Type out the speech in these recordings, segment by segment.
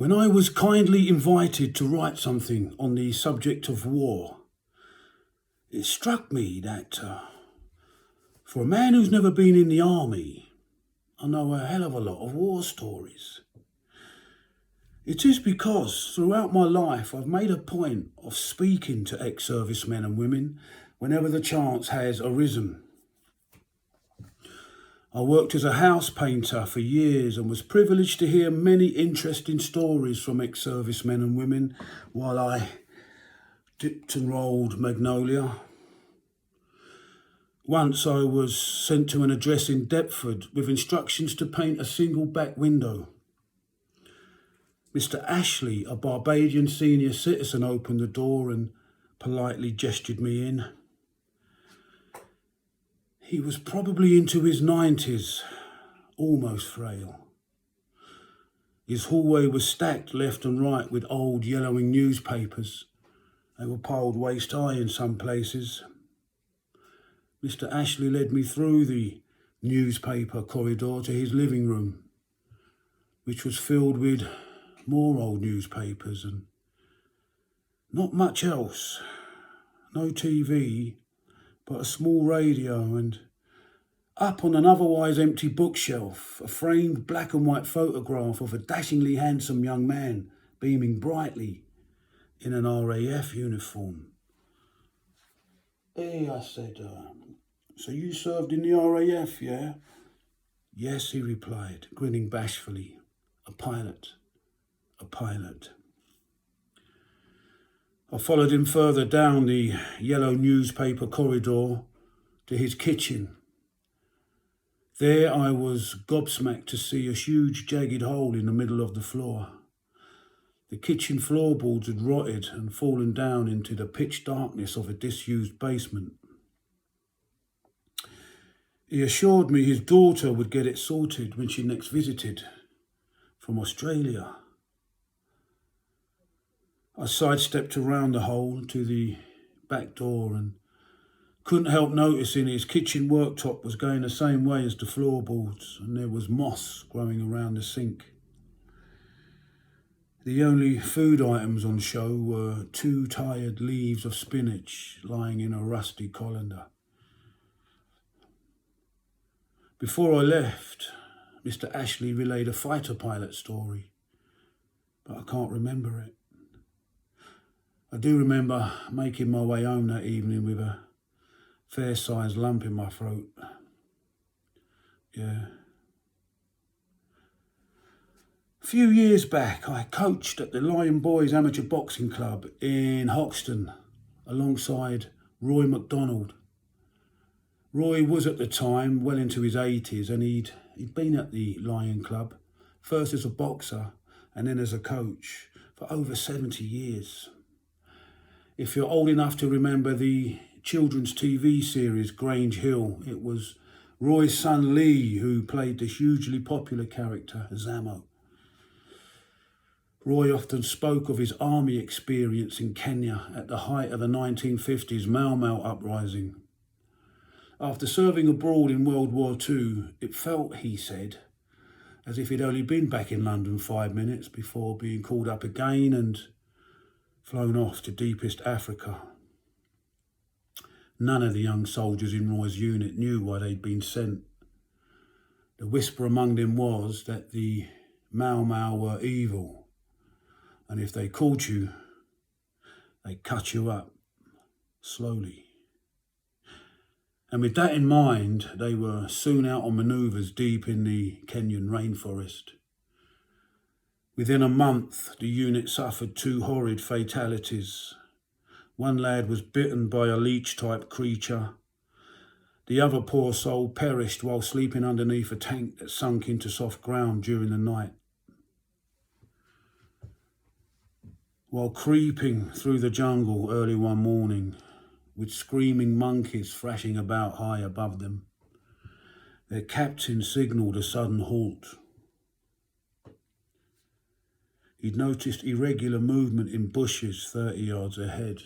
When I was kindly invited to write something on the subject of war, it struck me that for a man who's never been in the army, I know a hell of a lot of war stories. It is because throughout my life I've made a point of speaking to ex-servicemen and women whenever the chance has arisen. I worked as a house painter for years and was privileged to hear many interesting stories from ex-servicemen and women while I dipped and rolled Magnolia. Once I was sent to an address in Deptford with instructions to paint a single back window. Mr. Ashley, a Barbadian senior citizen, opened the door and politely gestured me in. He was probably into his 90s, almost frail. His hallway was stacked left and right with old yellowing newspapers. They were piled waist high in some places. Mr. Ashley led me through the newspaper corridor to his living room, which was filled with more old newspapers and not much else. No TV, but a small radio, and up on an otherwise empty bookshelf, a framed black and white photograph of a dashingly handsome young man beaming brightly in an RAF uniform. "Hey," I said, "so you served in the RAF, yeah?" "Yes," he replied, grinning bashfully. A pilot. I followed him further down the yellow newspaper corridor to his kitchen. There I was gobsmacked to see a huge jagged hole in the middle of the floor. The kitchen floorboards had rotted and fallen down into the pitch darkness of a disused basement. He assured me his daughter would get it sorted when she next visited from Australia. I sidestepped around the hole to the back door and couldn't help noticing his kitchen worktop was going the same way as the floorboards, and there was moss growing around the sink. The only food items on show were 2 tired leaves of spinach lying in a rusty colander. Before I left, Mr. Ashley relayed a fighter pilot story, but I can't remember it. I do remember making my way home that evening with a fair-sized lump in my throat. Yeah. A few years back, I coached at the Lion Boys Amateur Boxing Club in Hoxton alongside Roy MacDonald. Roy was at the time well into his 80s and he'd been at the Lion Club, first as a boxer and then as a coach, for over 70 years. If you're old enough to remember the children's TV series Grange Hill, it was Roy's son Lee who played the hugely popular character Zamo. Roy often spoke of his army experience in Kenya at the height of the 1950s Mau Mau uprising. After serving abroad in World War II, it felt, he said, as if he'd only been back in London 5 minutes before being called up again and flown off to deepest Africa. None of the young soldiers in Roy's unit knew why they'd been sent. The whisper among them was that the Mau Mau were evil, and if they caught you, they'd cut you up, slowly. And with that in mind, they were soon out on manoeuvres deep in the Kenyan rainforest. Within a month, the unit suffered 2 horrid fatalities. One lad was bitten by a leech-type creature. The other poor soul perished while sleeping underneath a tank that sunk into soft ground during the night. While creeping through the jungle early one morning, with screaming monkeys thrashing about high above them, their captain signalled a sudden halt. He'd noticed irregular movement in bushes 30 yards ahead.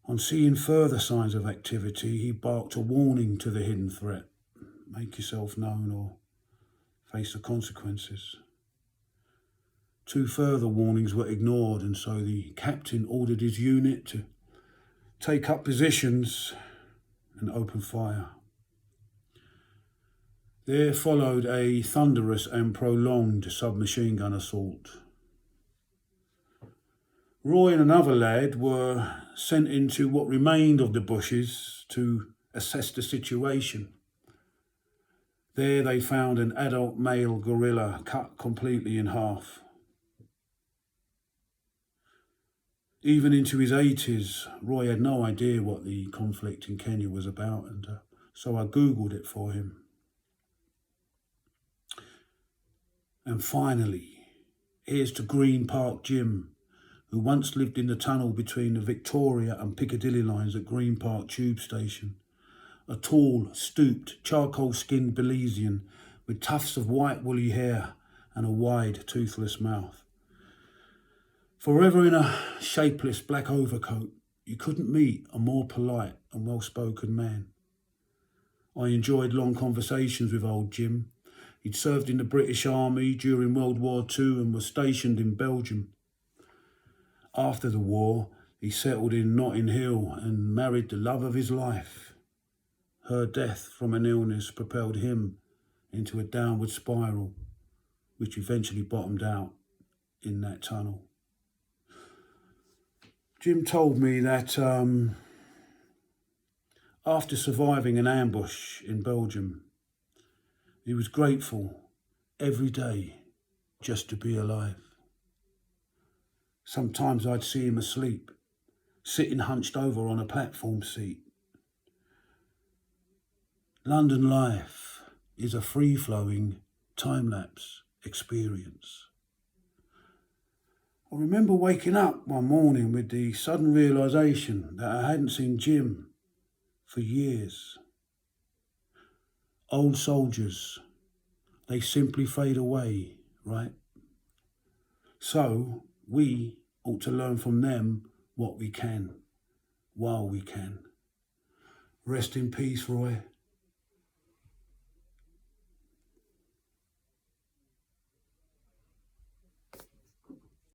On seeing further signs of activity, he barked a warning to the hidden threat. Make yourself known or face the consequences. 2 further warnings were ignored, and so the captain ordered his unit to take up positions and open fire. There followed a thunderous and prolonged submachine gun assault. Roy and another lad were sent into what remained of the bushes to assess the situation. There they found an adult male gorilla cut completely in half. Even into his 80s, Roy had no idea what the conflict in Kenya was about, and so I Googled it for him. And finally, here's to Green Park Jim, who once lived in the tunnel between the Victoria and Piccadilly lines at Green Park Tube Station. A tall, stooped, charcoal-skinned Belizean with tufts of white woolly hair and a wide, toothless mouth. Forever in a shapeless black overcoat, you couldn't meet a more polite and well-spoken man. I enjoyed long conversations with old Jim. He'd served in the British Army during World War II and was stationed in Belgium. After the war, he settled in Notting Hill and married the love of his life. Her death from an illness propelled him into a downward spiral, which eventually bottomed out in that tunnel. Jim told me that after surviving an ambush in Belgium, he was grateful every day just to be alive. Sometimes I'd see him asleep, sitting hunched over on a platform seat. London life is a free-flowing, time-lapse experience. I remember waking up one morning with the sudden realisation that I hadn't seen Jim for years. Old soldiers, they simply fade away, right? So we ought to learn from them what we can, while we can. Rest in peace, Roy.